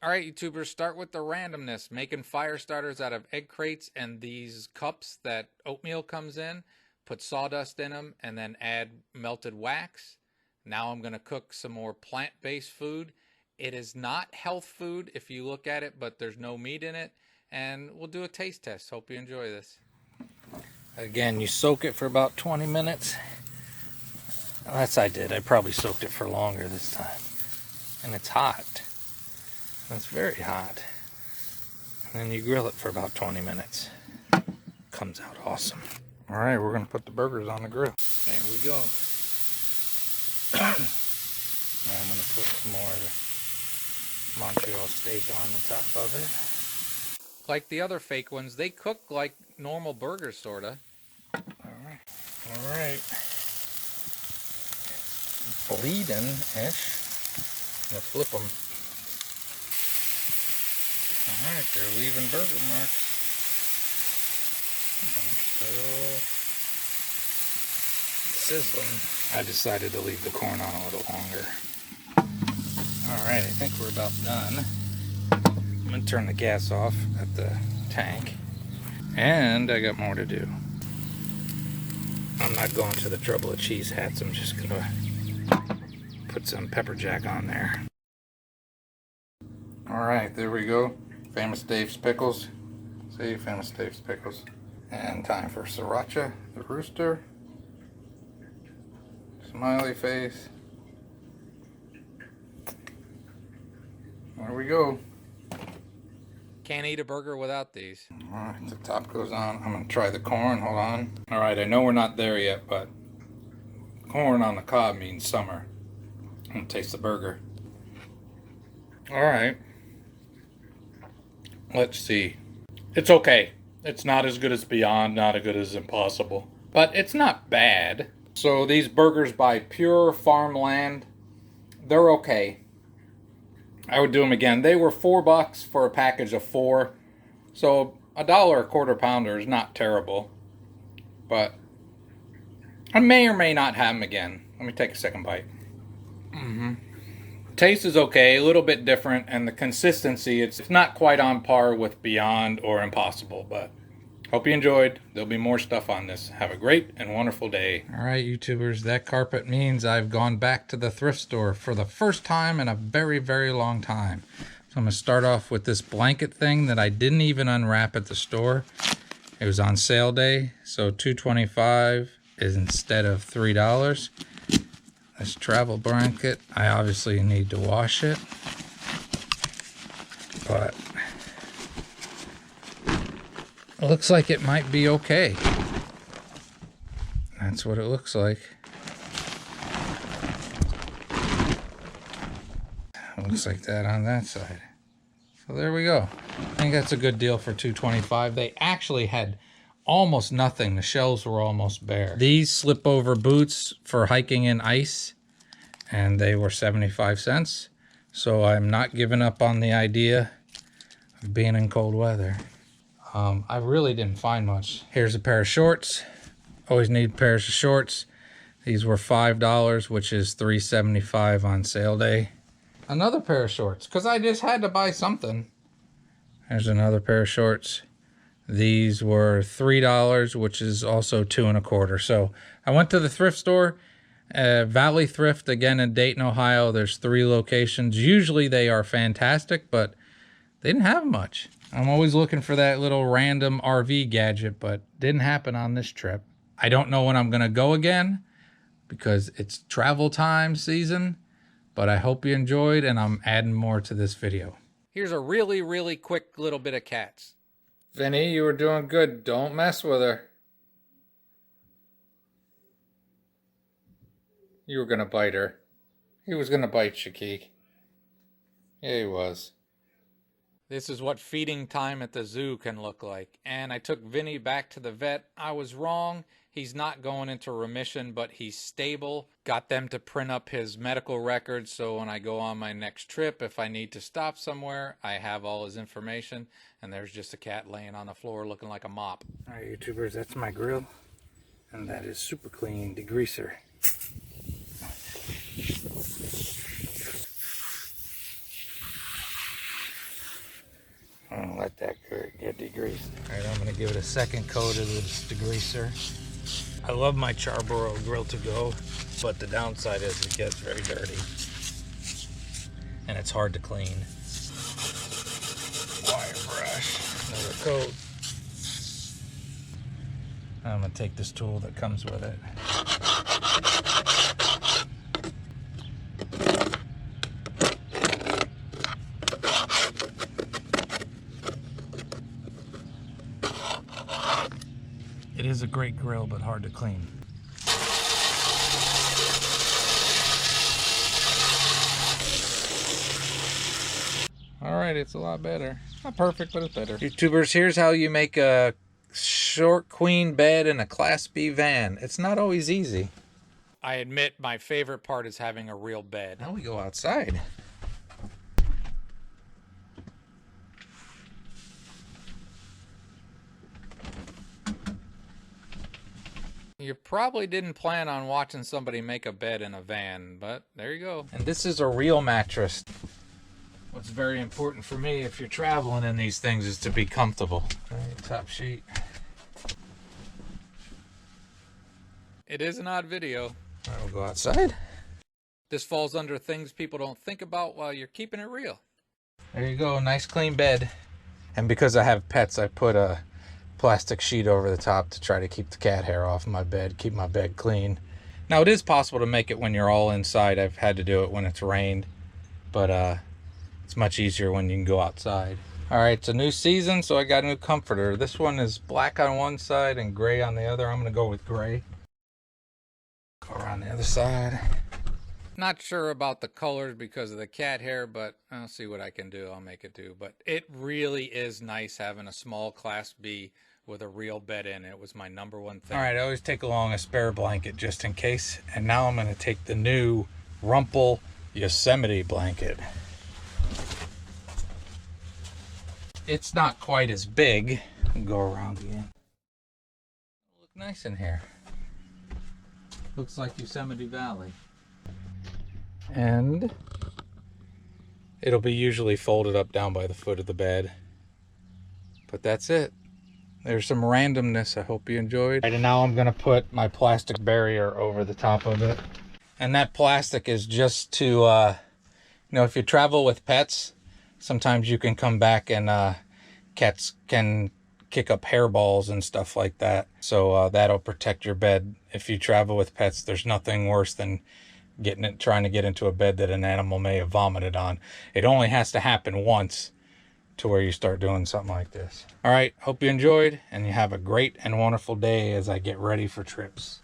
Alright, YouTubers, start with the randomness. Making fire starters out of egg crates and these cups that oatmeal comes in. Put sawdust in them and then add melted wax. Now I'm going to cook some more plant-based food. It is not health food if you look at it, but there's no meat in it. And we'll do a taste test. Hope you enjoy this. Again, you soak it for about 20 minutes. That's I did. I probably soaked it for longer this time. And it's hot. It's very hot. And then you grill it for about 20 minutes. Comes out awesome. Alright, we're going to put the burgers on the grill. There we go. Now I'm going to put some more of the Montreal steak on the top of it. Like the other fake ones, they cook like normal burgers, sorta. Alright. Alright. Bleeding-ish. Let's flip them. Alright, they're leaving burger marks. Still sizzling. I decided to leave the corn on a little longer. Alright, I think we're about done. I'm going to turn the gas off at the tank. And I got more to do. I'm not going to the trouble of cheese hats. I'm just going to put some pepper jack on there. Alright, there we go. Famous Dave's pickles. See, Famous Dave's pickles. And time for sriracha, the rooster. Smiley face. There we go. Can't eat a burger without these. Alright, the top goes on. I'm going to try the corn. Hold on. Alright, I know we're not there yet, but corn on the cob means summer. I'm going to taste the burger. Alright. Let's see. It's okay. It's not as good as Beyond, not as good as Impossible. But it's not bad. So these burgers by Pure Farmland, they're okay. I would do them again. They were $4 for a package of 4. So $1 a quarter pounder is not terrible. But I may or may not have them again. Let me take a second bite. Taste is okay, a little bit different, and the consistency, it's not quite on par with Beyond or Impossible, but hope you enjoyed. There'll be more stuff on this. Have a great and wonderful day. Alright, YouTubers, that carpet means I've gone back to the thrift store for the first time in a very, very long time. So I'm going to start off with this blanket thing that I didn't even unwrap at the store. It was on sale day, so $2.25 is instead of $3. This travel blanket, I obviously need to wash it, but it looks like it might be okay. That's what it looks like. It looks like that on that side. So there we go. I think that's a good deal for $2.25. They actually had almost nothing. The shelves were almost bare. These slip over boots for hiking in ice, and they were 75 cents. So I'm not giving up on the idea of being in cold weather. I really didn't find much. Here's a pair of shorts. Always need pairs of shorts. These were $5, which is $3.75 on sale day. Another pair of shorts, because I just had to buy something. There's another pair of shorts. These were $3, which is also $2.25. So I went to the thrift store, Valley Thrift, again in Dayton, Ohio. There's 3 locations. Usually they are fantastic, but they didn't have much. I'm always looking for that little random RV gadget, but didn't happen on this trip. I don't know when I'm going to go again because it's travel time season, but I hope you enjoyed, and I'm adding more to this video. Here's a really, really quick little bit of cats. Vinny, you were doing good. Don't mess with her. You were going to bite her. He was going to bite Shakik. Yeah, he was. This is what feeding time at the zoo can look like. And I took Vinny back to the vet. I was wrong. He's not going into remission, but he's stable. Got them to print up his medical records, so when I go on my next trip, if I need to stop somewhere, I have all his information. And there's just a cat laying on the floor looking like a mop. All right, YouTubers, that's my grill. And that is super clean degreaser. I'm gonna let that get degreased. All right, I'm gonna give it a second coat of this degreaser. I love my Charborough grill to go, but the downside is it gets very dirty and it's hard to clean. Wire brush, another coat. I'm gonna take this tool that comes with it. It is a great grill, but hard to clean. All right, it's a lot better. Not perfect, but it's better. YouTubers, here's how you make a short queen bed in a Class B van. It's not always easy. I admit my favorite part is having a real bed. Now we go outside. You probably didn't plan on watching somebody make a bed in a van, but there you go. And this is a real mattress. What's very important for me if you're traveling in these things is to be comfortable. All right, top sheet. It is an odd video. All right, we'll go outside. This falls under things people don't think about while you're keeping it real. There you go, nice clean bed. And because I have pets, I put a plastic sheet over the top to try to keep the cat hair off my bed, keep my bed clean. Now it is possible to make it when you're all inside. I've had to do it when it's rained, but it's much easier when you can go outside. All right, it's a new season, so I got a new comforter. This one is black on one side and gray on the other. I'm gonna go with gray. Go around the other side. Not sure about the colors because of the cat hair, but I'll see what I can do. I'll make it do. But it really is nice having a small Class B with a real bed in it. It was my #1 thing. All right, I always take along a spare blanket just in case. And now I'm gonna take the new Rumple Yosemite blanket. It's not quite as big. Go around again. Look nice in here. Looks like Yosemite Valley. And it'll be usually folded up down by the foot of the bed. But that's it. There's some randomness. I hope you enjoyed. Right, and now I'm gonna put my plastic barrier over the top of it. And that plastic is just to, you know, if you travel with pets, sometimes you can come back and cats can kick up hairballs and stuff like that. So that'll protect your bed. If you travel with pets, there's nothing worse than trying to get into a bed that an animal may have vomited on. It only has to happen once to where you start doing something like this. All right, hope you enjoyed and you have a great and wonderful day as I get ready for trips.